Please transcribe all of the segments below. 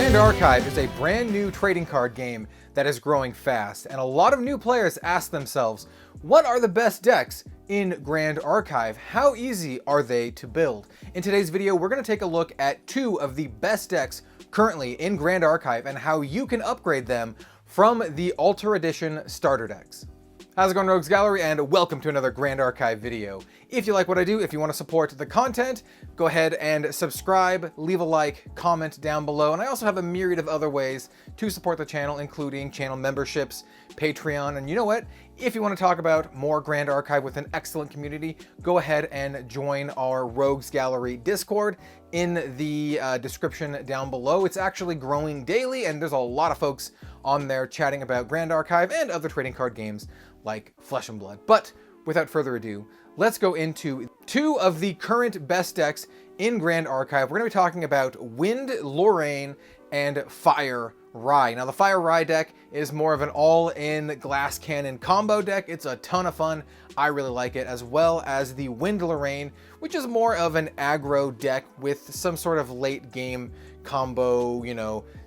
Grand Archive is a brand new trading card game that is growing fast, and a lot of new players ask themselves, what are the best decks in Grand Archive? How easy are they to build? In today's video, we're going to take a look at two of the best decks currently in Grand Archive and how you can upgrade them from the Alter Edition starter decks. How's it going, Rogues Gallery, and welcome to another Grand Archive video. If you like what I do, if you want to support the content, go ahead and subscribe, leave a like, comment down below, and I also have a myriad of other ways to support the channel, including channel memberships, Patreon, and you know what? If you want to talk about more Grand Archive with an excellent community, go ahead and join our Rogues Gallery Discord in the description down below. It's actually growing daily, and there's a lot of folks on there chatting about Grand Archive and other trading card games like Flesh and Blood. But without further ado, let's go into two of the current best decks in Grand Archive. We're going to be talking about Wind Lorraine and Fire Rai. Now, the Fire Rai deck is more of an all-in glass cannon combo deck. It's a ton of fun. I really like it, as well as the Wind Lorraine, which is more of an aggro deck with some sort of late game combo,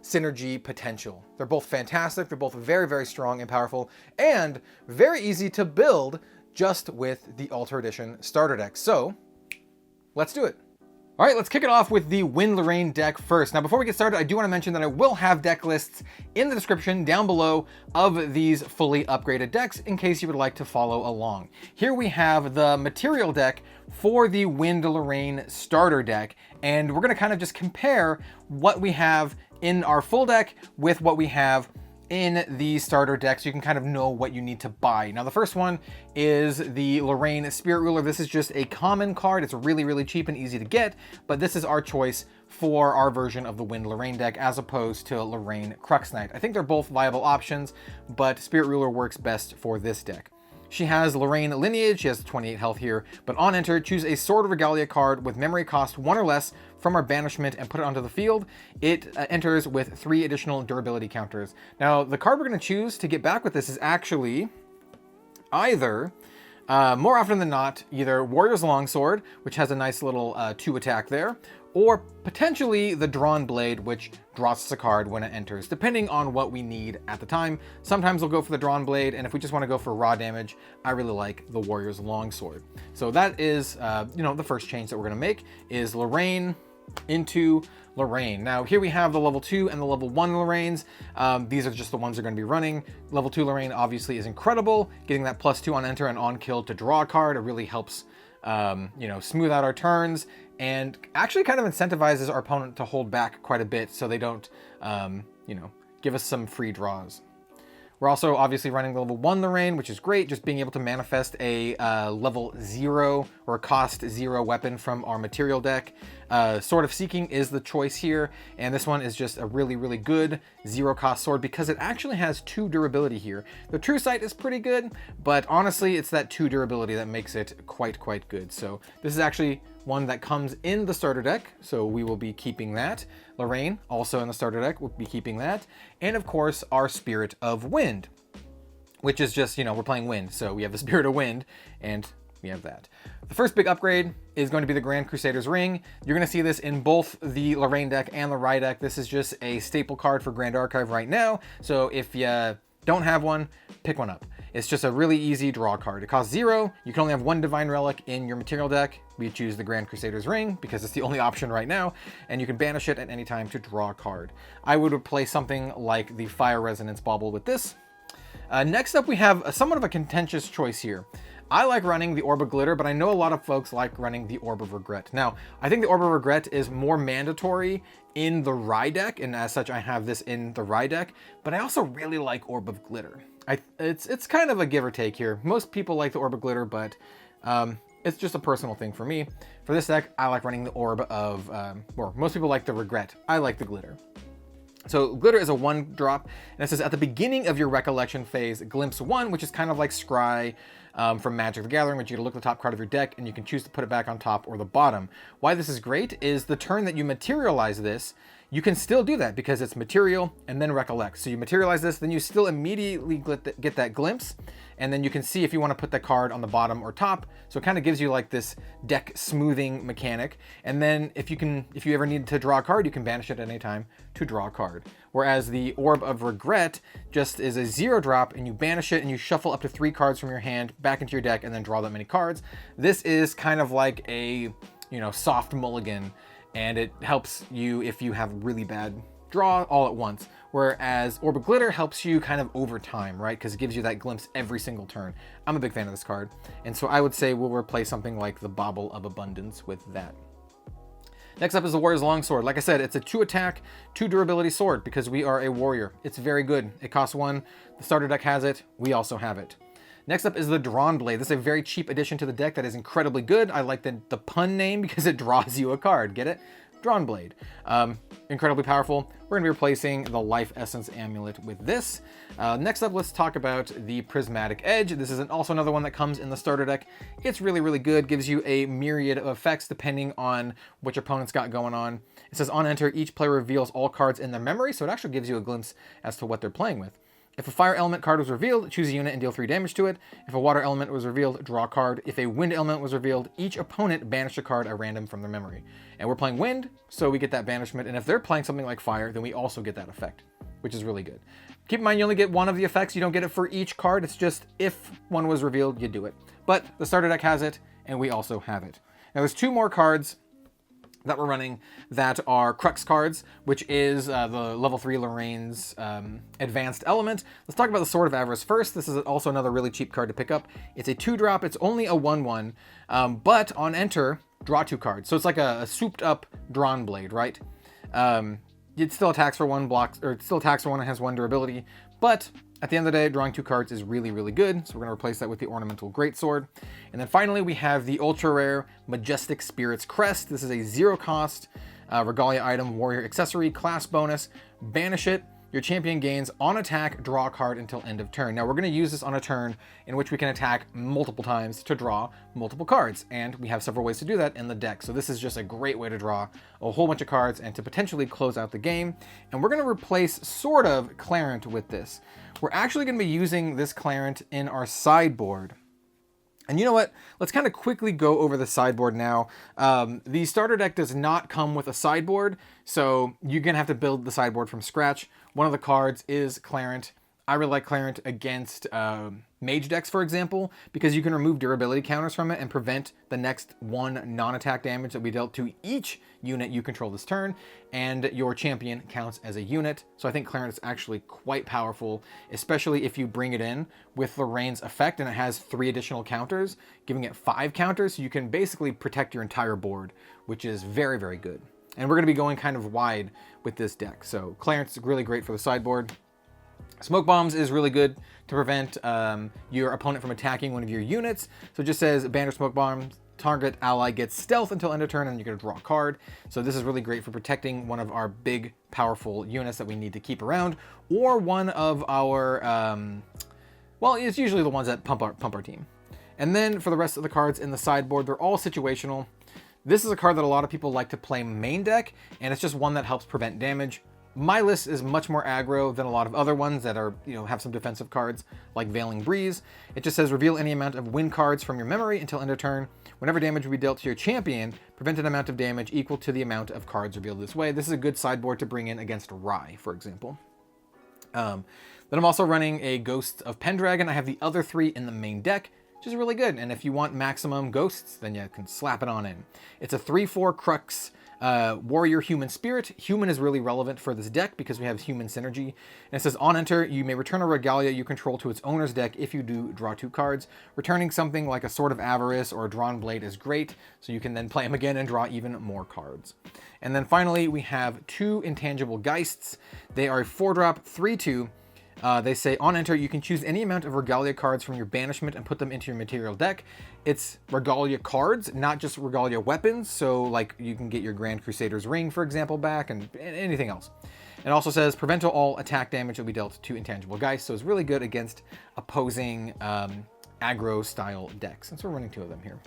synergy potential. They're both fantastic. They're both very, very strong and powerful, and very easy to build just with the Alter Edition starter deck. So let's do it. All right, let's kick it off with the Wind Lorraine deck first. Now, before we get started, I do want to mention that I will have deck lists in the description down below of these fully upgraded decks in case you would like to follow along. Here we have the material deck for the Wind Lorraine starter deck, and we're going to kind of just compare what we have in our full deck with what we have in the starter deck, so you can kind of know what you need to buy. Now, the first one is the Lorraine Spirit Ruler. This is just a common card. It's really, really cheap and easy to get, but this is our choice for our version of the Wind Lorraine deck as opposed to Lorraine Crux Knight. I think they're both viable options, but Spirit Ruler works best for this deck. She has Lorraine Lineage, she has 28 health here, but on enter, choose a Sword of Regalia card with memory cost 1 or less from our banishment and put it onto the field. It enters with 3 additional durability counters. Now, the card we're going to choose to get back with this is actually either, more often than not, either Warrior's Longsword, which has a nice little 2 attack there, or potentially the Drawn Blade, which draws us a card when it enters, depending on what we need at the time. Sometimes we'll go for the Drawn Blade, and if we just want to go for raw damage, I really like the Warrior's Longsword. So that is, the first change that we're going to make is Lorraine into Lorraine. Now, here we have the level 2 and the level 1 Lorraines. These are just the ones that are going to be running. Level 2 Lorraine obviously is incredible. Getting that +2 on enter and on kill to draw a card, it really helps smooth out our turns, and actually kind of incentivizes our opponent to hold back quite a bit so they don't, give us some free draws. We're also obviously running the level 1 Lorraine, which is great, just being able to manifest a level 0 or cost 0 weapon from our material deck. Sword of Seeking is the choice here, and this one is just a really, really good 0 cost sword because it actually has 2 durability here. The True Sight is pretty good, but honestly, it's that 2 durability that makes it quite good. So this is actually one that comes in the starter deck, so we will be keeping that. Lorraine, also in the starter deck, we'll be keeping that. And of course, our Spirit of Wind, which is just, we're playing Wind, so we have the Spirit of Wind, and we have that. The first big upgrade is going to be the Grand Crusader's Ring. You're going to see this in both the Lorraine deck and the Rai deck. This is just a staple card for Grand Archive right now, so if you don't have one, pick one up. It's just a really easy draw card. It costs 0. You can only have 1 Divine Relic in your material deck. We choose the Grand Crusader's Ring because it's the only option right now, and you can banish it at any time to draw a card. I would replace something like the Fire Resonance Bauble with this. Next up, we have somewhat of a contentious choice here. I like running the Orb of Glitter, but I know a lot of folks like running the Orb of Regret. Now, I think the Orb of Regret is more mandatory in the Rai deck, and as such, I have this in the Rai deck, but I also really like Orb of Glitter. It's kind of a give or take here. Most people like the Orb of Glitter, but it's just a personal thing for me. For this deck, I like running the Orb of, or most people like the Regret. I like the Glitter. So Glitter is a 1-drop, and it says at the beginning of your recollection phase, glimpse 1, which is kind of like Scry, from Magic the Gathering, which you can look at the top card of your deck and you can choose to put it back on top or the bottom. Why this is great is the turn that you materialize this, you can still do that because it's material and then recollect. So you materialize this, then you still immediately get that glimpse, and then you can see if you want to put the card on the bottom or top. So it kind of gives you like this deck smoothing mechanic. And then if you ever need to draw a card, you can banish it at any time to draw a card. Whereas the Orb of Regret just is a 0-drop, and you banish it and you shuffle up to 3 cards from your hand back into your deck and then draw that many cards. This is kind of like a, soft mulligan, and it helps you if you have really bad draw all at once. Whereas Orb of Glitter helps you kind of over time, right? Because it gives you that glimpse every single turn. I'm a big fan of this card. And so I would say we'll replace something like the Bauble of Abundance with that. Next up is the Warrior's Longsword. Like I said, it's a 2-attack, 2-durability sword because we are a warrior. It's very good. It costs 1. The starter deck has it. We also have it. Next up is the Drawn Blade. This is a very cheap addition to the deck that is incredibly good. I like the pun name because it draws you a card. Get it? Drawn Blade. Incredibly powerful. We're going to be replacing the Life Essence Amulet with this. Next up, let's talk about the Prismatic Edge. This is also another one that comes in the starter deck. It's really, really good. Gives you a myriad of effects depending on what your opponent's got going on. It says on enter, each player reveals all cards in their memory, so it actually gives you a glimpse as to what they're playing with. If a fire element card was revealed, choose a unit and deal 3 damage to it. If a water element was revealed, draw a card. If a wind element was revealed, each opponent banished a card at random from their memory. And we're playing wind, so we get that banishment. And if they're playing something like fire, then we also get that effect, which is really good. Keep in mind, you only get one of the effects. You don't get it for each card. It's just if one was revealed, you do it. But the starter deck has it, and we also have it. Now there's 2 more cards that we're running that are Crux cards, which is the level 3 Lorraine's advanced element. Let's talk about the Sword of Avarice first. This is also another really cheap card to pick up. It's a 2-drop. It's only a 1/1, but on enter, draw 2 cards. So it's like a souped up Drawn Blade, right? It still attacks for 1 block, or it still attacks for 1 and has 1 durability, but at the end of the day, drawing 2 cards is really, really good. So we're going to replace that with the Ornamental Greatsword. And then finally, we have the ultra rare Majestic Spirit's Crest. This is a 0-cost Regalia item, warrior accessory, class bonus. Banish it. Your champion gains on attack, draw a card until end of turn. Now we're going to use this on a turn in which we can attack multiple times to draw multiple cards. And we have several ways to do that in the deck. So this is just a great way to draw a whole bunch of cards and to potentially close out the game. And we're going to replace sort of Clarent with this. We're actually going to be using this Clarent in our sideboard. And you know what? Let's kind of quickly go over the sideboard now. The starter deck does not come with a sideboard, so you're going to have to build the sideboard from scratch. One of the cards is Clarent. I really like Clarent against mage decks, for example, because you can remove durability counters from it and prevent the next 1 non-attack damage that we dealt to each unit you control this turn, and your champion counts as a unit. So I think Clarent is actually quite powerful, especially if you bring it in with Lorraine's effect and it has 3 additional counters, giving it 5 counters, so you can basically protect your entire board, which is very, very good. And we're going to be going kind of wide with this deck. So Clarent's really great for the sideboard. Smoke Bombs is really good to prevent your opponent from attacking one of your units. So it just says banish Smoke Bombs, target ally gets stealth until end of turn, and you're going to draw a card. So this is really great for protecting one of our big, powerful units that we need to keep around, or one of our, well, it's usually the ones that pump our team. And then for the rest of the cards in the sideboard, they're all situational. This is a card that a lot of people like to play main deck, and it's just one that helps prevent damage. My list is much more aggro than a lot of other ones that are, have some defensive cards like Veiling Breeze. It just says reveal any amount of win cards from your memory until end of turn. Whenever damage will be dealt to your champion, prevent an amount of damage equal to the amount of cards revealed this way. This is a good sideboard to bring in against Rai, for example. Then I'm also running a Ghost of Pendragon. I have the other 3 in the main deck, which is really good. And if you want maximum ghosts, then you can slap it on in. It's a 3/4 Crux warrior human spirit. Human is really relevant for this deck because we have human synergy. And it says on enter, you may return a Regalia you control to its owner's deck. If you do, draw 2 cards. Returning something like a Sword of Avarice or a Drawn Blade is great, so you can then play them again and draw even more cards. And then finally, we have 2 Intangible Geists. They are a 4-drop, 3/2. They say on enter, you can choose any amount of Regalia cards from your banishment and put them into your material deck. It's Regalia cards, not just Regalia weapons. So like you can get your Grand Crusader's Ring, for example, back and anything else. It also says prevent all attack damage will be dealt to Intangible Geist. So it's really good against opposing aggro style decks. Since we're running 2 of them here.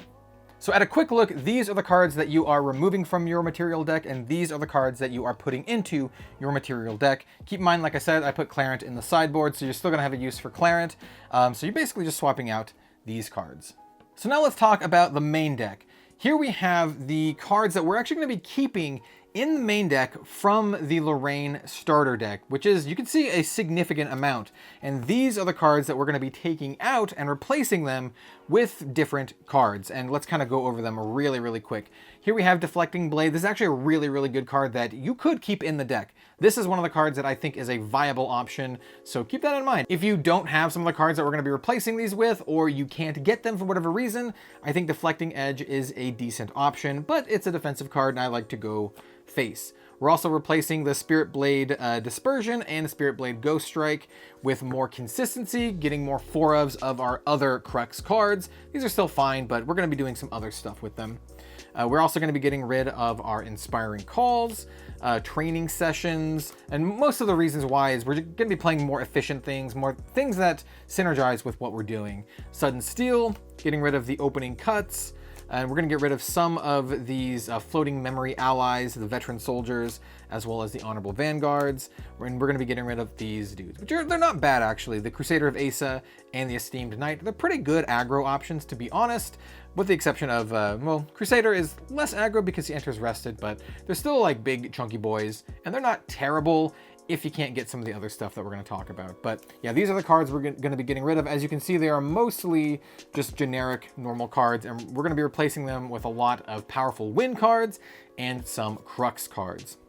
So at a quick look, these are the cards that you are removing from your material deck, and these are the cards that you are putting into your material deck. Keep in mind, like I said, I put Clarent in the sideboard, so you're still gonna have a use for Clarent. So you're basically just swapping out these cards. So now let's talk about the main deck. Here we have the cards that we're actually gonna be keeping in the main deck from the Lorraine starter deck, which is, you can see, a significant amount. And these are the cards that we're going to be taking out and replacing them with different cards. And let's kind of go over them really, really quick. Here we have Deflecting Blade. This is actually a really, really good card that you could keep in the deck. This is one of the cards that I think is a viable option, so keep that in mind. If you don't have some of the cards that we're going to be replacing these with, or you can't get them for whatever reason, I think Deflecting Edge is a decent option, but it's a defensive card and I like to go face. We're also replacing the Spirit Blade Dispersion and Spirit Blade Ghost Strike with more consistency, getting more 4-ofs of our other Crux cards. These are still fine, but we're going to be doing some other stuff with them. We're also going to be getting rid of our Inspiring Calls, training sessions, and most of the reasons why is we're going to be playing more efficient things, more things that synergize with what we're doing. Sudden Steal, getting rid of the Opening Cuts, and we're going to get rid of some of these floating memory allies, the veteran soldiers, as well as the honorable vanguards. And we're going to be getting rid of these dudes, which they're not bad actually. The Crusader of Asa and the Esteemed Knight, they're pretty good aggro options, to be honest, with the exception of, well, Crusader is less aggro because he enters rested, but they're still like big chunky boys, and they're not terrible if you can't get some of the other stuff that we're going to talk about. But yeah, these are the cards we're going to be getting rid of. As you can see, they are mostly just generic normal cards, and we're going to be replacing them with a lot of powerful win cards and some Crux cards.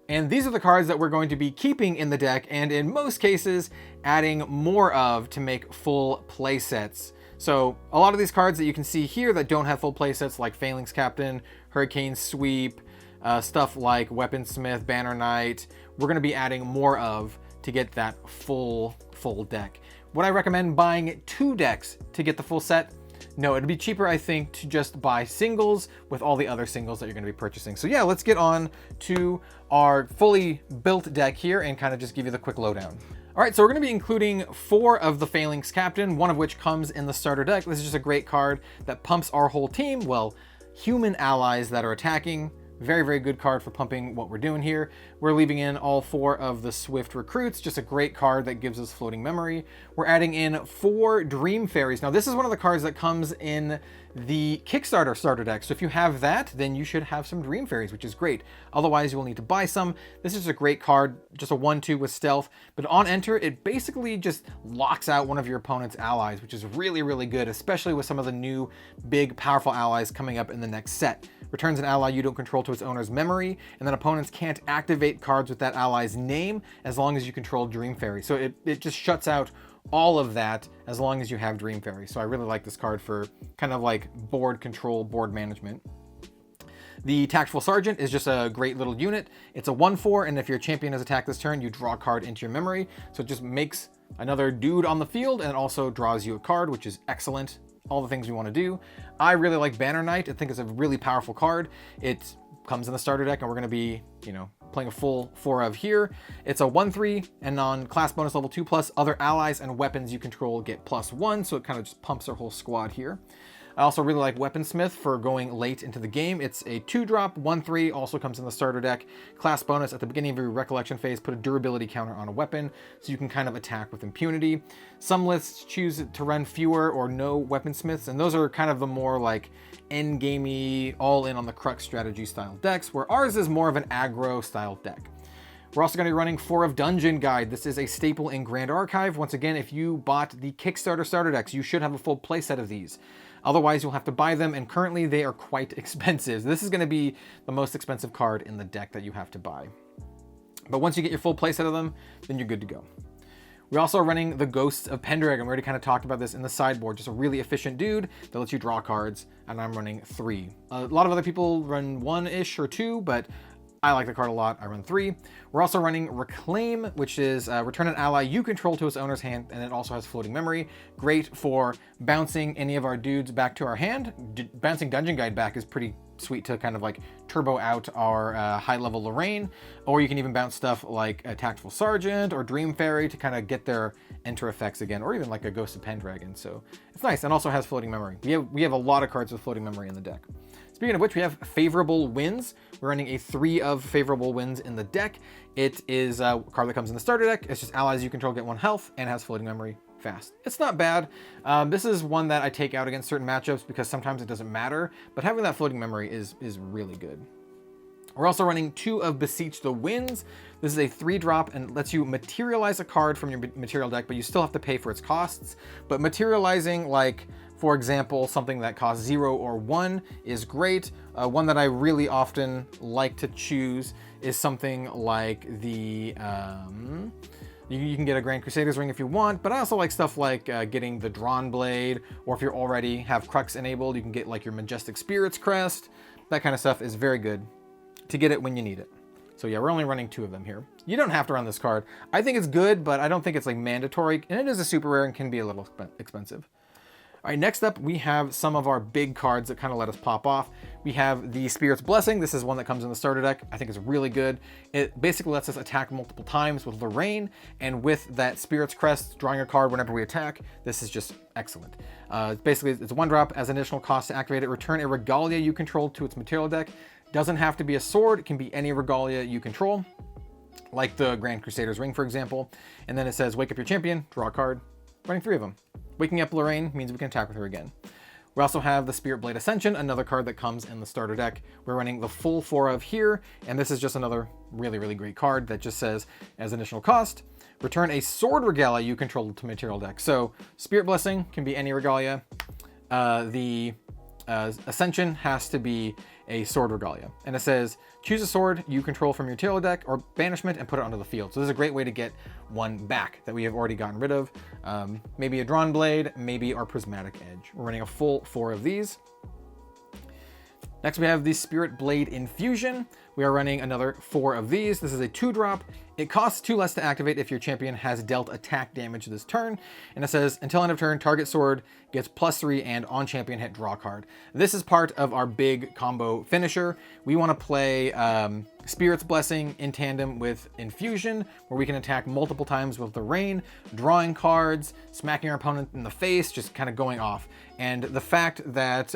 And these are the cards that we're going to be keeping in the deck, and in most cases, adding more of to make full play sets. So a lot of these cards that you can see here that don't have full play sets, like Phalanx Captain, Hurricane Sweep, stuff like Weaponsmith, Banner Knight, we're going to be adding more of to get that full deck. Would I recommend buying 2 decks to get the full set? No, it'd be cheaper, I think, to just buy singles with all the other singles that you're going to be purchasing. So yeah, let's get on to our fully built deck here and kind of just give you the quick lowdown. All right, so we're going to be including 4 of the Phalanx Captain, one of which comes in the starter deck. This is just a great card that pumps our whole team, well, human allies that are attacking. Very, very good card for pumping what we're doing here. We're leaving in all 4 of the Swift Recruits, just a great card that gives us floating memory. We're adding in 4 Dream Fairies. Now, this is one of the cards that comes in the Kickstarter starter deck. So if you have that, then you should have some Dream Fairies, which is great. Otherwise, you will need to buy some. This is a great card, just a 1/2 with stealth. But on enter, it basically just locks out one of your opponent's allies, which is really, really good, especially with some of the new big, powerful allies coming up in the next set. Returns an ally you don't control to its owner's memory, and then opponents can't activate cards with that ally's name as long as you control Dream Fairy. So it just shuts out all of that as long as you have Dream Fairy. So I really like this card for kind of like board control, board management. The Tactful Sergeant is just a great little unit. It's a 1/4, and if your champion has attacked this turn, you draw a card into your memory. So it just makes another dude on the field and also draws you a card, which is excellent. All the things we want to do. I really like Banner Knight. I think it's a really powerful card. It comes in the starter deck, and we're going to be, playing a full 4 of here. It's a 1/3, and on class bonus level 2+, other allies and weapons you control get +1, so it kind of just pumps our whole squad here. I also really like Weaponsmith for going late into the game. It's a 2-drop, 1/3, also comes in the starter deck. Class bonus, at the beginning of your recollection phase, put a durability counter on a weapon, so you can kind of attack with impunity. Some lists choose to run fewer or no Weaponsmiths, and those are kind of the more like endgamey, all in on the Crux strategy style decks, where ours is more of an aggro style deck. We're also going to be running 4 of Dungeon Guide. This is a staple in Grand Archive. Once again, if you bought the Kickstarter starter decks, you should have a full playset of these. Otherwise, you'll have to buy them, and currently they are quite expensive. This is going to be the most expensive card in the deck that you have to buy. But once you get your full playset of them, then you're good to go. We're also running the Ghosts of Pendragon. We already kind of talked about this in the sideboard. Just a really efficient dude that lets you draw cards, and I'm running 3. A lot of other people run 1-ish or 2, but I like the card a lot. I run 3. We're also running Reclaim, which is return an ally you control to its owner's hand, and it also has floating memory. Great for bouncing any of our dudes back to our hand. Bouncing Dungeon Guide back is pretty sweet to kind of like turbo out our high level Lorraine, or you can even bounce stuff like a Tactful Sergeant or Dream Fairy to kind of get their enter effects again, or even like a Ghost of Pendragon. So it's nice, and also has floating memory. We have a lot of cards with floating memory in the deck. Speaking of which, we have Favorable Winds. We're running a 3 of Favorable Winds in the deck. It is a card that comes in the starter deck. It's just allies you control get 1 health and has floating memory fast. It's not bad. This is one that I take out against certain matchups because sometimes it doesn't matter, but having that floating memory is really good. We're also running 2 of Beseech the Winds. This is a 3-drop and lets you materialize a card from your material deck, but you still have to pay for its costs. But materializing, like, for example, something that costs 0 or 1 is great. One that I really often like to choose is something like the... You can get a Grand Crusader's Ring if you want, but I also like stuff like getting the Drawn Blade, or if you already have Crux enabled, you can get like your Majestic Spirit's Crest. That kind of stuff is very good to get it when you need it. So yeah, we're only running 2 of them here. You don't have to run this card. I think it's good, but I don't think it's like mandatory, and it is a super rare and can be a little expensive. All right, next up, we have some of our big cards that kind of let us pop off. We have the Spirit's Blessing. This is one that comes in the starter deck. I think it's really good. It basically lets us attack multiple times with Lorraine, and with that Spirit's Crest, drawing a card whenever we attack, this is just excellent. Basically, it's a 1-drop. As an additional cost to activate it, return a Regalia you control to its material deck. Doesn't have to be a sword. It can be any Regalia you control, like the Grand Crusader's Ring, for example. And then it says, wake up your champion, draw a card. Running 3 of them. Waking up Lorraine means we can attack with her again. We also have the Spirit Blade Ascension, another card that comes in the starter deck. We're running the full 4 of here, and this is just another really great card that just says, as additional cost, return a Sword Regalia you control to material deck. So Spirit Blessing can be any Regalia. The Ascension has to be a Sword Regalia. And it says, choose a sword you control from your material deck or banishment and put it onto the field. So this is a great way to get one back that we have already gotten rid of. Maybe a Drawn Blade, maybe our Prismatic Edge. We're running a full 4 of these. Next, we have the Spirit Blade Infusion. We are running another 4 of these. This is a 2-drop. It costs 2 less to activate if your champion has dealt attack damage this turn. And it says, until end of turn, target sword gets +3 and on champion hit, draw a card. This is part of our big combo finisher. We want to play Spirit's Blessing in tandem with Infusion, where we can attack multiple times with the Rain, drawing cards, smacking our opponent in the face, just kind of going off. And the fact that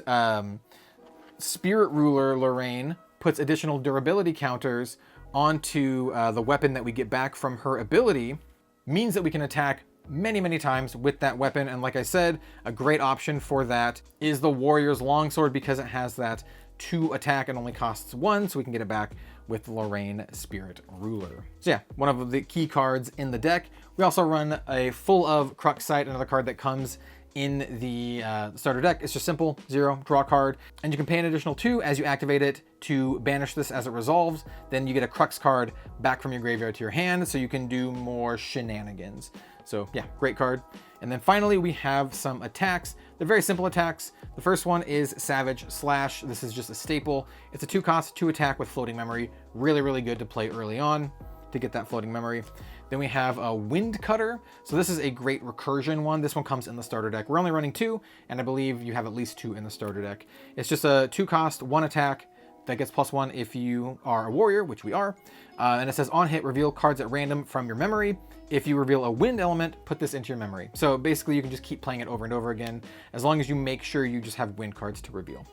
Spirit Ruler Lorraine puts additional durability counters onto the weapon that we get back from her ability means that we can attack many times with that weapon. And like I said, a great option for that is the Warrior's Longsword, because it has that 2 attack and only costs 1, so we can get it back with Lorraine Spirit Ruler. So yeah, one of the key cards in the deck. We also run a full of Crux Sight, another card that comes in the starter deck. It's just simple, 0, draw a card, and you can pay an additional 2 as you activate it to banish this as it resolves. Then you get a Crux card back from your graveyard to your hand, so you can do more shenanigans. So yeah, great card. And then finally, we have some attacks. They're very simple attacks. The first one is Savage Slash. This is just a staple. It's a 2-cost, 2 attack with floating memory. Really good to play early on to get that floating memory. Then we have a Wind Cutter. So this is a great recursion one. This one comes in the starter deck. We're only running 2, and I believe you have at least 2 in the starter deck. It's just a 2-cost, 1 attack that gets +1 if you are a warrior, which we are. And it says, on hit, reveal cards at random from your memory. If you reveal a wind element, put this into your memory. So basically you can just keep playing it over and over again, as long as you make sure you just have wind cards to reveal.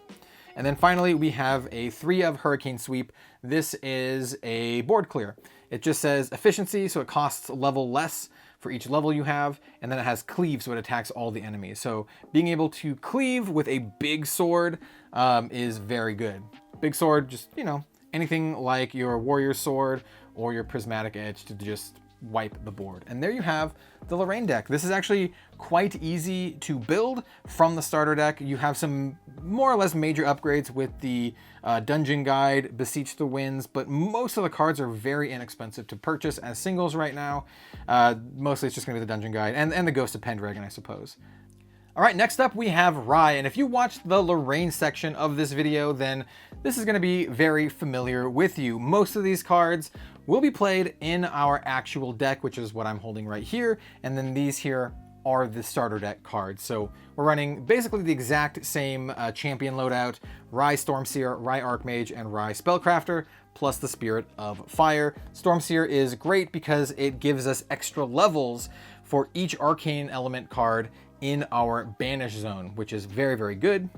And then finally, we have a 3 of Hurricane Sweep. This is a board clear. It just says efficiency, so it costs a level less for each level you have, and then it has cleave, so it attacks all the enemies. So being able to cleave with a big sword is very good. Big sword, just, you know, anything like your warrior sword or your prismatic edge to just wipe the board. And there you have the Lorraine deck. This is actually quite easy to build from the starter deck. You have some more or less major upgrades with the Dungeon Guide, Beseech the Winds, but most of the cards are very inexpensive to purchase as singles right now. Mostly it's just gonna be the Dungeon Guide and the Ghost of Pendragon, I suppose. All right, next up we have Rai, and if you watched the Lorraine section of this video, then this is gonna be very familiar with you. Most of these cards will be played in our actual deck, which is what I'm holding right here, and then these here are the starter deck cards. So we're running basically the exact same champion loadout, Rai Stormseer, Rai Archmage, and Rai Spellcrafter, plus the Spirit of Fire. Stormseer is great because it gives us extra levels for each arcane element card in our banish zone, which is very, very good.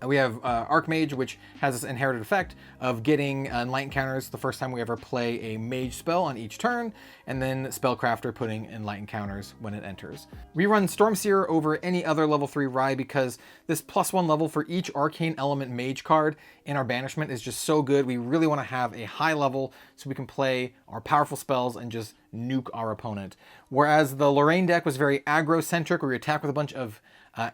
We have Archmage, which has this inherited effect of getting enlightened counters the first time we ever play a mage spell on each turn, and then Spellcrafter putting enlightened counters when it enters. We run Stormseer over any other level 3 Rai because this +1 level for each arcane element mage card in our banishment is just so good. We really want to have a high level so we can play our powerful spells and just nuke our opponent. Whereas the Lorraine deck was very aggro-centric, where we attack with a bunch of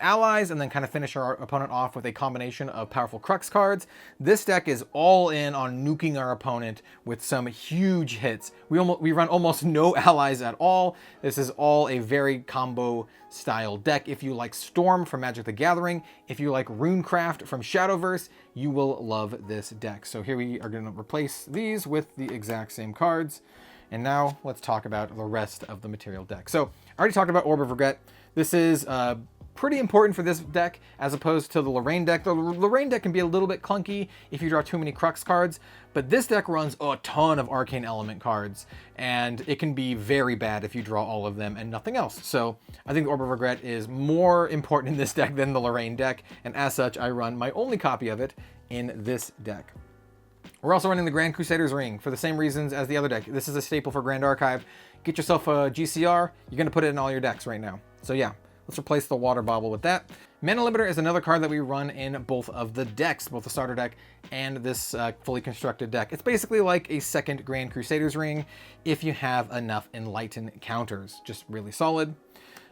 allies and then kind of finish our opponent off with a combination of powerful crux cards. This deck is all in on nuking our opponent with some huge hits. We run almost no allies at all. This is all a very combo style deck. If you like Storm from Magic the Gathering, if you like Runecraft from Shadowverse, you will love this deck. So here we are going to replace these with the exact same cards. And now let's talk about the rest of the material deck. So I already talked about Orb of Regret. This is pretty important for this deck as opposed to the Lorraine deck. The Lorraine deck can be a little bit clunky if you draw too many Crux cards, but this deck runs a ton of Arcane Element cards, and it can be very bad if you draw all of them and nothing else. So I think the Orb of Regret is more important in this deck than the Lorraine deck, and as such, I run my only copy of it in this deck. We're also running the Grand Crusader's Ring for the same reasons as the other deck. This is a staple for Grand Archive. Get yourself a GCR, you're going to put it in all your decks right now. So yeah. Let's replace the water bobble with that. Mana Limiter is another card that we run in both of the decks, both the starter deck and this fully constructed deck. It's basically like a second Grand Crusader's Ring if you have enough Enlightened counters. Just really solid.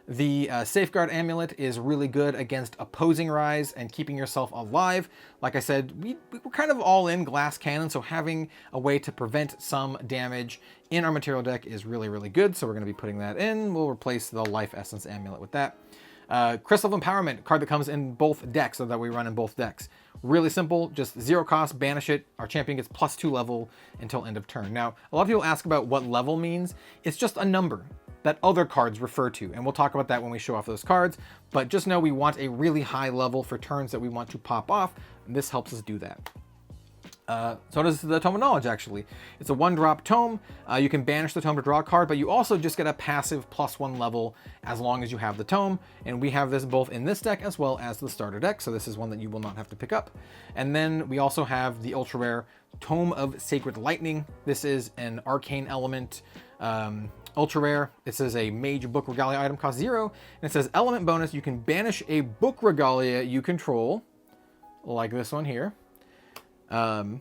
The Safeguard Amulet is really good against opposing Rise and keeping yourself alive. Like I said, we were kind of all in Glass Cannon, so having a way to prevent some damage in our material deck is really, really good. So we're going to be putting that in. We'll replace the Life Essence Amulet with that. Crystal of Empowerment, card that comes in both decks, so that we run in both decks. Really simple, just 0 cost, banish it. Our champion gets +2 level until end of turn. Now, a lot of people ask about what level means. It's just a number that other cards refer to, and we'll talk about that when we show off those cards, but just know we want a really high level for turns that we want to pop off, and this helps us do that. So does the Tome of Knowledge, actually. It's a 1-drop tome. You can banish the tome to draw a card, but you also just get a passive +1 level as long as you have the tome, and we have this both in this deck as well as the starter deck, so this is one that you will not have to pick up. And then we also have the ultra rare Tome of Sacred Lightning. This is an arcane element ultra rare. This is a Mage Book Regalia item, costs 0, and it says element bonus. You can banish a Book Regalia you control, like this one here. To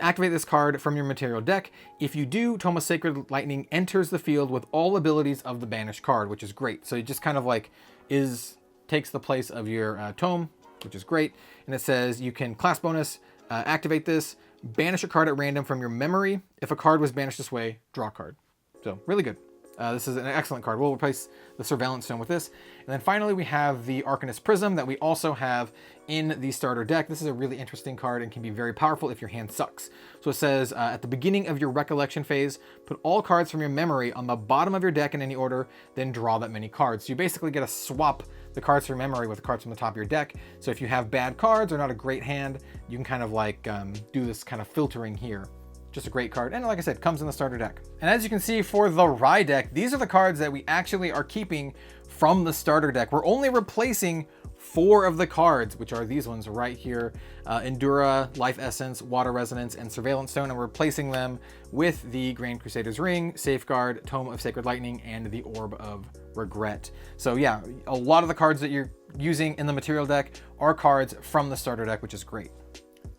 activate this card from your material deck. If you do, Tome of Sacred Lightning enters the field with all abilities of the banished card, which is great. So it just kind of like takes the place of your tome, which is great. And it says you can class bonus, activate this, banish a card at random from your memory. If a card was banished this way, draw a card. So really good. This is an excellent card. We'll replace the Surveillance Stone with this. And then finally, we have the Arcanist Prism that we also have in the starter deck. This is a really interesting card and can be very powerful if your hand sucks. So it says, at the beginning of your recollection phase, put all cards from your memory on the bottom of your deck in any order, then draw that many cards. So you basically get to swap the cards from memory with the cards from the top of your deck. So if you have bad cards or not a great hand, you can kind of like do this kind of filtering here. Just a great card, and like I said, comes in the starter deck. And as you can see for the Rai deck, these are the cards that we actually are keeping from the starter deck. We're only replacing 4 of the cards, which are these ones right here, Endura, Life Essence, Water Resonance, and Surveillance Stone, and we're replacing them with the Grand Crusader's Ring, Safeguard, Tome of Sacred Lightning, and the Orb of Regret. So yeah, a lot of the cards that you're using in the material deck are cards from the starter deck, which is great.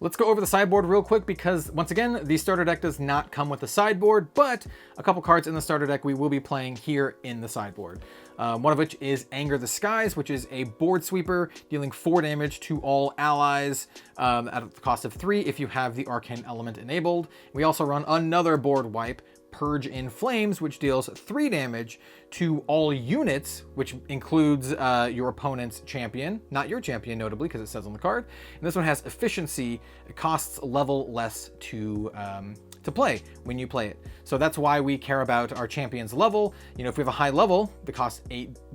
Let's go over the sideboard real quick because, once again, the starter deck does not come with the sideboard, but a couple cards in the starter deck we will be playing here in the sideboard. One of which is Anger the Skies, which is a board sweeper dealing 4 damage to all allies at the cost of 3 if you have the Arcane Element enabled. We also run another board wipe, Purge in Flames, which deals 3 damage to all units, which includes your opponent's champion, not your champion notably, because it says on the card. And this one has efficiency. It costs level less to to play when you play it. So that's why we care about our champion's level. You know, if we have a high level, the cost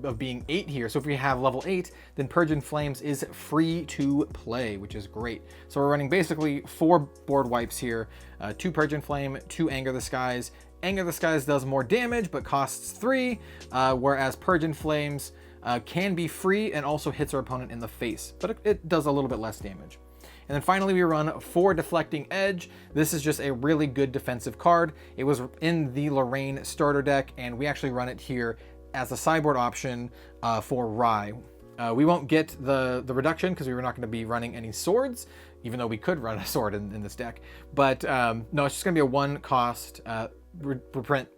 of being 8 here. So if we have level 8, then Purge in Flames is free to play, which is great. So we're running basically 4 board wipes here, 2 Purge in Flame, 2 Anger the Skies. Anger the Skies does more damage, but costs 3, whereas Purge in Flames can be free and also hits our opponent in the face, but it does a little bit less damage. And then finally we run 4 Deflecting Edge. This is just a really good defensive card. It was in the Lorraine starter deck, and we actually run it here as a sideboard option for Rai. We won't get the reduction because we were not going to be running any swords, even though we could run a sword in this deck. But no, it's just going to be a 1 cost reprint.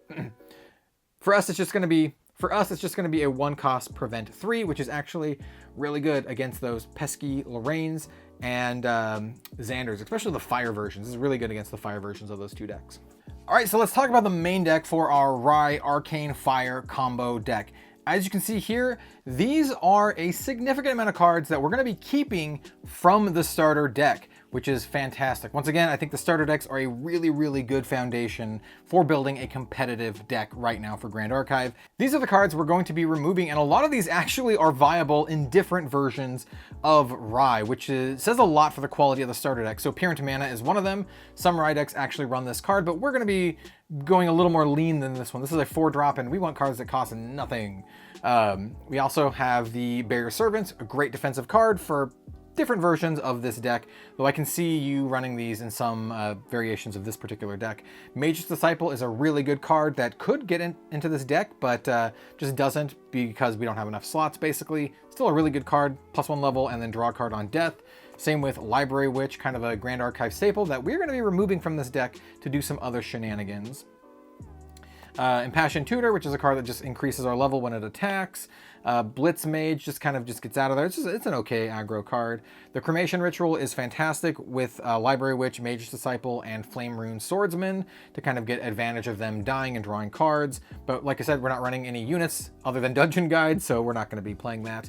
For us, it's just going to be a 1 cost prevent 3, which is actually really good against those pesky Lorraines and Xanders, especially the fire versions. This is really good against the fire versions of those 2 decks. All right, so let's talk about the main deck for our Rai Arcane Fire combo deck. As you can see here, these are a significant amount of cards that we're going to be keeping from the starter deck, which is fantastic. Once again, I think the starter decks are a really, really good foundation for building a competitive deck right now for Grand Archive. These are the cards we're going to be removing, and a lot of these actually are viable in different versions of Rai, which says a lot for the quality of the starter deck. So Appearance Mana is one of them. Some Rai decks actually run this card, but we're going to be going a little more lean than this one. This is a 4-drop, and we want cards that cost nothing. We also have the Barrier Servants, a great defensive card for different versions of this deck, though I can see you running these in some variations of this particular deck. Mage's Disciple is a really good card that could get into this deck, but just doesn't because we don't have enough slots, basically. Still a really good card, +1 level, and then draw a card on death. Same with Library Witch, kind of a Grand Archive staple that we're going to be removing from this deck to do some other shenanigans. Impassioned Tutor, which is a card that just increases our level when it attacks. Blitz Mage just gets out of there. It's an okay aggro card. The Cremation Ritual is fantastic with Library Witch, Mage's Disciple, and Flame Rune Swordsman to kind of get advantage of them dying and drawing cards. But like I said, we're not running any units other than Dungeon Guide, so we're not going to be playing that.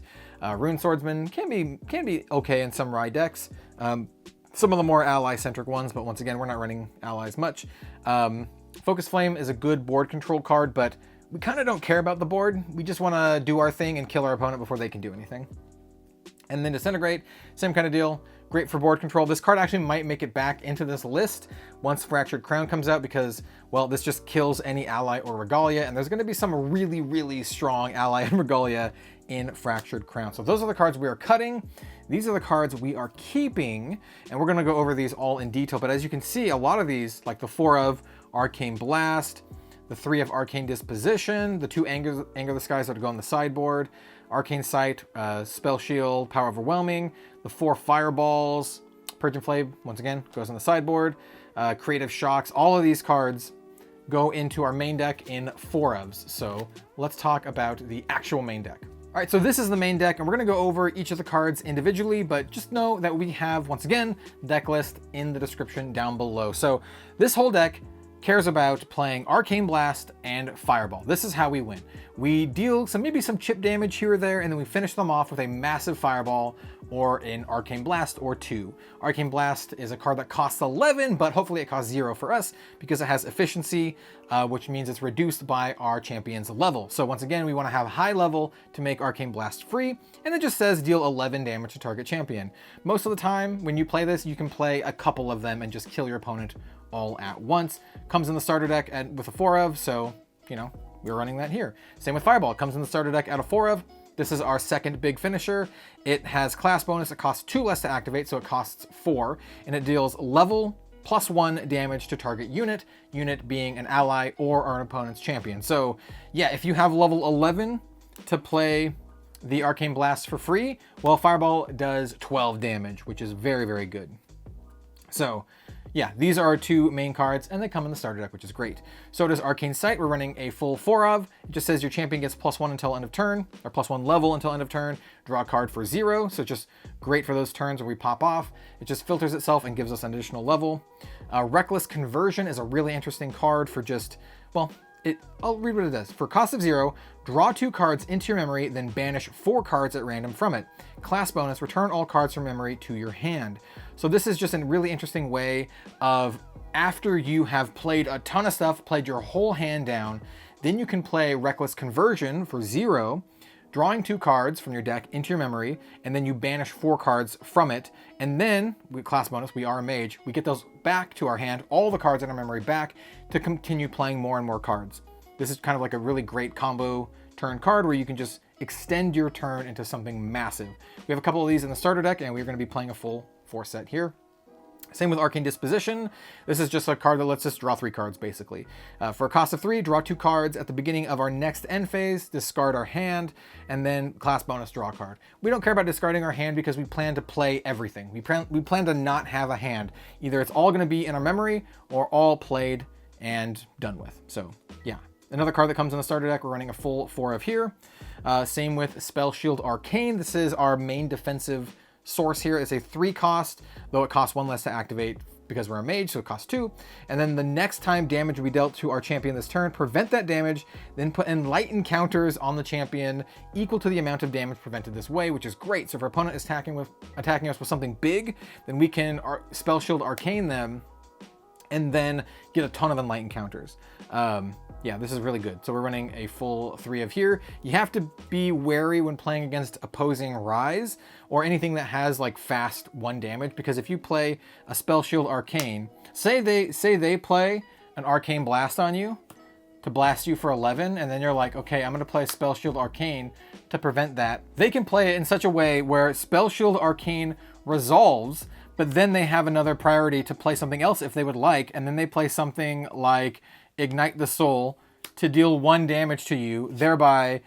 Rune Swordsman can be okay in some Rai decks. Some of the more ally-centric ones, but once again, we're not running allies much. Focus Flame is a good board control card, but we kind of don't care about the board. We just want to do our thing and kill our opponent before they can do anything. And then Disintegrate, same kind of deal. Great for board control. This card actually might make it back into this list once Fractured Crown comes out because, well, this just kills any ally or Regalia, and there's going to be some really, really strong ally and Regalia in Fractured Crown. So those are the cards we are cutting. These are the cards we are keeping, and we're going to go over these all in detail. But as you can see, a lot of these, like the 4 of Arcane Blast, the 3 of Arcane Disposition, the 2 Anger the Skies that go on the sideboard, Arcane Sight, Spell Shield, Power Overwhelming, the 4 Fireballs, Purge and Flame, once again, goes on the sideboard, Creative Shocks. All of these cards go into our main deck in 4 ofs. So let's talk about the actual main deck. All right, so this is the main deck, and we're gonna go over each of the cards individually, but just know that we have, once again, deck list in the description down below. So this whole deck cares about playing Arcane Blast and Fireball. This is how we win. We deal maybe some chip damage here or there, and then we finish them off with a massive Fireball or an Arcane Blast or 2. Arcane Blast is a card that costs 11, but hopefully it costs 0 for us because it has efficiency, which means it's reduced by our champion's level. So once again, we want to have high level to make Arcane Blast free, and it just says deal 11 damage to target champion. Most of the time, when you play this, you can play a couple of them and just kill your opponent all at once. Comes in the starter deck with a 4 of, so, you know, we're running that here. Same with Fireball. It comes in the starter deck at a 4 of. This is our second big finisher. It has class bonus. It costs 2 less to activate, so it costs 4, and it deals level +1 damage to target unit being an ally or our opponent's champion. So yeah, if you have level 11 to play the Arcane Blast for free, well, Fireball does 12 damage, which is very, very good. So yeah, these are our 2 main cards, and they come in the starter deck, which is great. So does Arcane Sight. We're running a full 4 of. It just says your champion gets +1 until end of turn, or +1 level until end of turn. Draw a card for 0, so just great for those turns where we pop off. It just filters itself and gives us an additional level. Reckless Conversion is a really interesting card for just, well, I'll read what it does. For cost of 0, draw 2 cards into your memory, then banish 4 cards at random from it. Class bonus, return all cards from memory to your hand. So this is just a really interesting way of after you have played a ton of stuff, played your whole hand down, then you can play Reckless Conversion for 0, drawing 2 cards from your deck into your memory, and then you banish 4 cards from it, and then, class bonus, we are a mage, we get those back to our hand, all the cards in our memory back, to continue playing more and more cards. This is kind of like a really great combo turn card where you can just extend your turn into something massive. We have a couple of these in the starter deck, and we're going to be playing a full 4 set here. Same with Arcane Disposition. This is just a card that lets us draw 3 cards, basically. For a cost of 3, draw 2 cards at the beginning of our next end phase, discard our hand, and then class bonus, draw a card. We don't care about discarding our hand because we plan to play everything. We plan to not have a hand. Either it's all going to be in our memory or all played and done with. So, yeah. Another card that comes in the starter deck, we're running a full 4 of here. Same with Spell Shield Arcane. This is our main defensive source here. It's a 3 cost, though it costs 1 less to activate because we're a mage, so it costs 2. And then the next time damage will be dealt to our champion this turn, prevent that damage, then put Enlighten counters on the champion equal to the amount of damage prevented this way, which is great. So if our opponent is attacking us with something big, then we can Spell Shield Arcane them and then get a ton of Enlighten counters. Yeah, this is really good. So we're running a full 3 of here. You have to be wary when playing against opposing Reyes or anything that has like fast 1 damage, because if you play a Spell Shield Arcane, say they play an Arcane Blast on you to blast you for 11, and then you're like, okay, I'm gonna play Spell Shield Arcane to prevent that. They can play it in such a way where Spell Shield Arcane resolves, but then they have another priority to play something else if they would like, and then they play something like Ignite the Soul to deal 1 damage to you, thereby,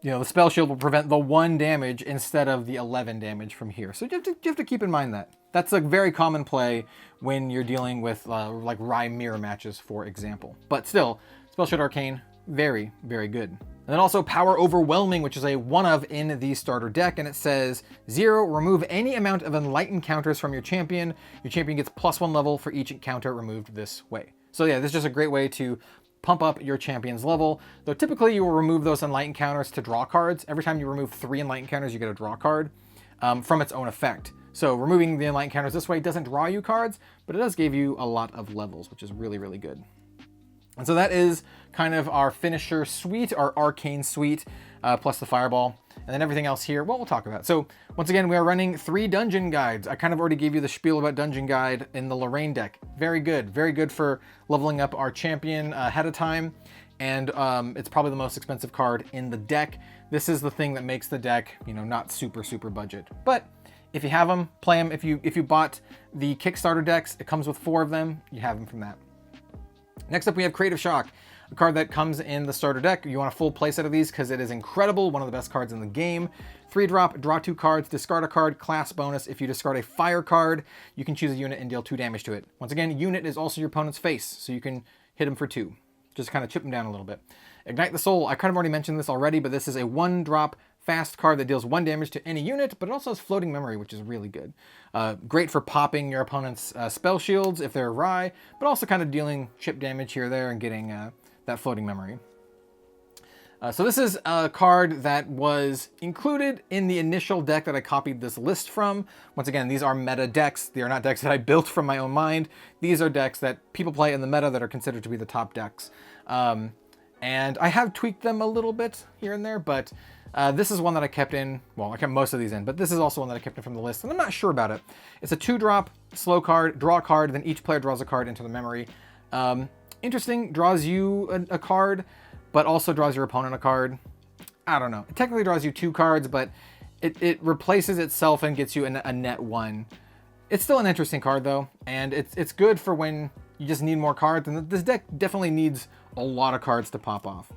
you know, the Spell Shield will prevent the 1 damage instead of the 11 damage from here. So you have to keep in mind that. That's a very common play when you're dealing with like Rai mirror matches, for example. But still, Spell Shield Arcane, very, very good. And then also Power Overwhelming, which is a 1 of in the starter deck, and it says 0, remove any amount of Enlightened counters from your champion. Your champion gets +1 level for each encounter removed this way. So yeah, this is just a great way to pump up your champion's level. Though typically you will remove those Enlightened counters to draw cards. Every time you remove 3 Enlightened counters, you get a draw card from its own effect. So removing the Enlightened counters this way doesn't draw you cards, but it does give you a lot of levels, which is really, really good. And so that is kind of our finisher suite, our arcane suite, plus the fireball. And then everything else here, well, we'll talk about. So once again, we are running 3 dungeon guides. I kind of already gave you the spiel about dungeon guide in the Lorraine deck. Very good for leveling up our champion ahead of time. And it's probably the most expensive card in the deck. This is the thing that makes the deck, you know, not super budget. But if you have them, play them. If you bought the Kickstarter decks, it comes with 4 of them. You have them from that. Next up, we have Creative Shock, a card that comes in the starter deck. You want a full playset of these because it is incredible, one of the best cards in the game. 3-drop, draw 2 cards, discard a card, class bonus. If you discard a fire card, you can choose a unit and deal 2 damage to it. Once again, unit is also your opponent's face, so you can hit him for 2. Just kind of chip him down a little bit. Ignite the Soul, I kind of already mentioned this already, but this is a 1-drop fast card that deals 1 damage to any unit, but it also has floating memory, which is really good. Great for popping your opponent's spell shields if they're Rai, but also kind of dealing chip damage here or there and getting that floating memory. So this is a card that was included in the initial deck that I copied this list from. Once again, these are meta decks. They are not decks that I built from my own mind. These are decks that people play in the meta that are considered to be the top decks. And I have tweaked them a little bit here and there, but this is one that I kept in. Well, I kept most of these in, but this is also one that I kept in from the list, and I'm not sure about it. It's a 2-drop, slow card, draw a card, then each player draws a card into the memory. Interesting, draws you a card, but also draws your opponent a card. I don't know. It technically draws you 2 cards, but it replaces itself and gets you a net 1. It's still an interesting card, though, and it's good for when you just need more cards, and this deck definitely needs a lot of cards to pop off.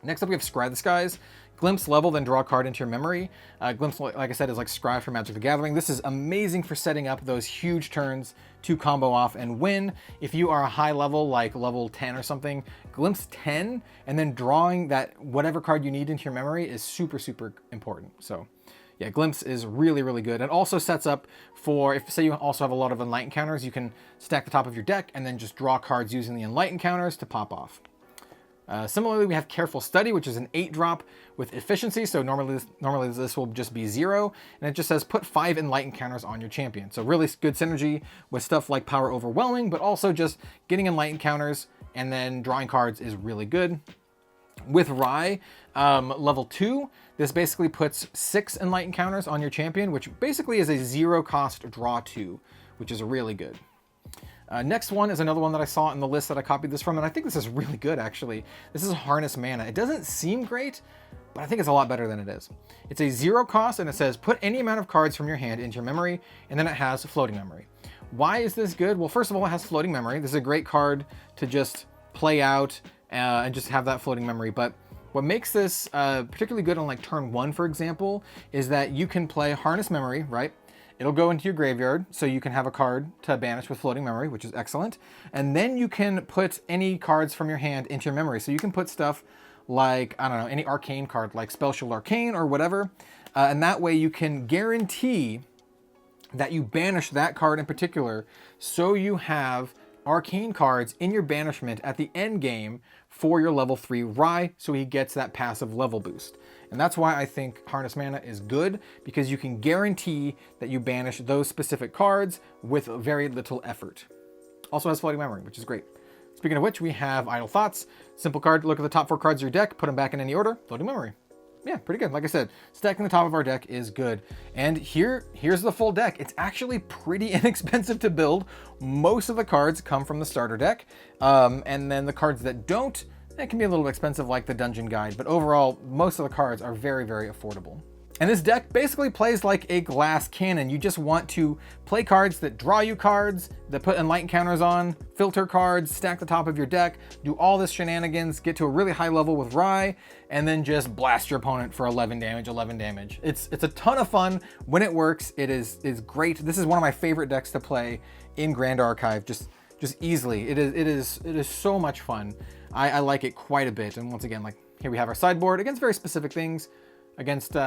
Next up, we have Scry the Skies. Glimpse level, then draw a card into your memory. Glimpse, like I said, is like Scry for Magic the Gathering. This is amazing for setting up those huge turns to combo off and win. If you are a high level, like level 10 or something, Glimpse 10, and then drawing that whatever card you need into your memory is super important. So yeah, Glimpse is really good. It also sets up for, if say you also have a lot of Enlighten counters, you can stack the top of your deck and then just draw cards using the Enlighten counters to pop off. Similarly, we have Careful Study, which is an 8-drop with efficiency. So normally this will just be 0. And it just says put 5 Enlightened counters on your champion. So really good synergy with stuff like Power Overwhelming, but also just getting Enlightened counters and then drawing cards is really good. With Rai, level 2, this basically puts 6 Enlightened counters on your champion, which basically is a 0-cost draw 2, which is really good. Next one is another one that I saw in the list that I copied this from, and I think this is really good, actually. This is Harness Mana. It doesn't seem great, but I think it's a lot better than it is. It's a 0-cost, and it says put any amount of cards from your hand into your memory, and then it has Floating Memory. Why is this good? Well, first of all, it has Floating Memory. This is a great card to just play out and just have that floating memory, but what makes this particularly good on like turn 1, for example, is that you can play Harness Memory, right? It'll go into your graveyard, so you can have a card to banish with Floating Memory, which is excellent. And then you can put any cards from your hand into your memory. So you can put stuff like, I don't know, any arcane card, like Spell Shield Arcane or whatever. And that way you can guarantee that you banish that card in particular, so you have arcane cards in your banishment at the end game for your level 3 Rai, so he gets that passive level boost. And that's why I think Harness Mana is good, because you can guarantee that you banish those specific cards with very little effort. Also has Floating Memory, which is great. Speaking of which, we have Idle Thoughts. Simple card, look at the top 4 cards of your deck, put them back in any order, Floating Memory. Yeah, pretty good. Like I said, stacking the top of our deck is good. And here's the full deck. It's actually pretty inexpensive to build. Most of the cards come from the starter deck. And then the cards that don't, that can be a little expensive, like the Dungeon Guide. But overall, most of the cards are very, very affordable. And this deck basically plays like a glass cannon. You just want to play cards that draw you cards, that put Enlightened counters on, filter cards, stack the top of your deck, do all this shenanigans, get to a really high level with Rai, and then just blast your opponent for 11 damage. It's a ton of fun when it works. It is great. This is one of my favorite decks to play in Grand Archive, just easily. It is so much fun. I like it quite a bit. And once again, like here we have our sideboard against very specific things, against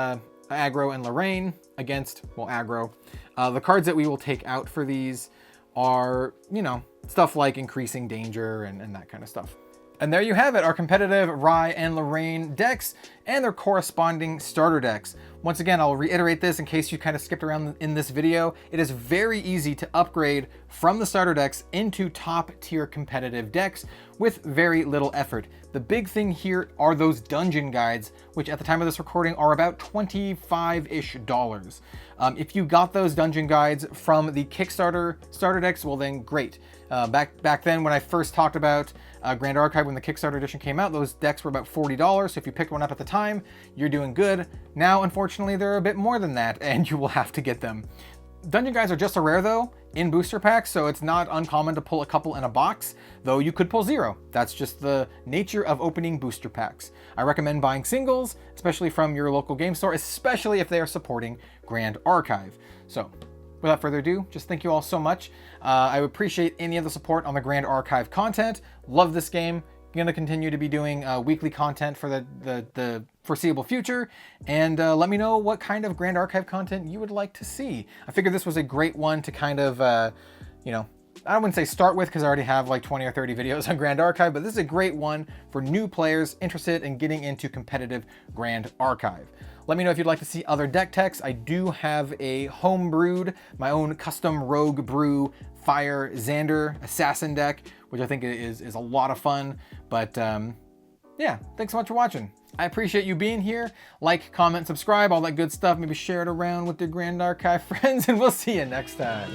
aggro and Lorraine, against, well, aggro. The cards that we will take out for these are, you know, stuff like Increasing Danger and that kind of stuff. And there you have it, our competitive Rai and Lorraine decks and their corresponding starter decks. Once again, I'll reiterate this in case you kind of skipped around in this video. It is very easy to upgrade from the starter decks into top tier competitive decks with very little effort. The big thing here are those dungeon guides, which at the time of this recording are about $25-ish. If you got those dungeon guides from the Kickstarter starter decks, well then great. Back then when I first talked about Grand Archive, when the Kickstarter edition came out, those decks were about $40. So if you picked one up at the time, you're doing good. Now, unfortunately, they're a bit more than that, and you will have to get them. Dungeon guides are just a rare though in booster packs, so it's not uncommon to pull a couple in a box, though you could pull 0. That's just the nature of opening booster packs. I recommend buying singles, especially from your local game store, especially if they are supporting Grand Archive. So without further ado, just thank you all so much. I appreciate any of the support on the Grand Archive content. Love this game. Going to continue to be doing weekly content for the foreseeable future, and let me know what kind of Grand Archive content you would like to see. I figured this was a great one to kind of, you know, I wouldn't say start with because I already have like 20 or 30 videos on Grand Archive, but this is a great one for new players interested in getting into competitive Grand Archive. Let me know if you'd like to see other deck techs. I do have a home brewed, my own custom Rogue Brew Fire Xander Assassin deck, which I think is a lot of fun. But yeah, thanks so much for watching. I appreciate you being here. Like, comment, subscribe, all that good stuff. Maybe share it around with your Grand Archive friends, and we'll see you next time.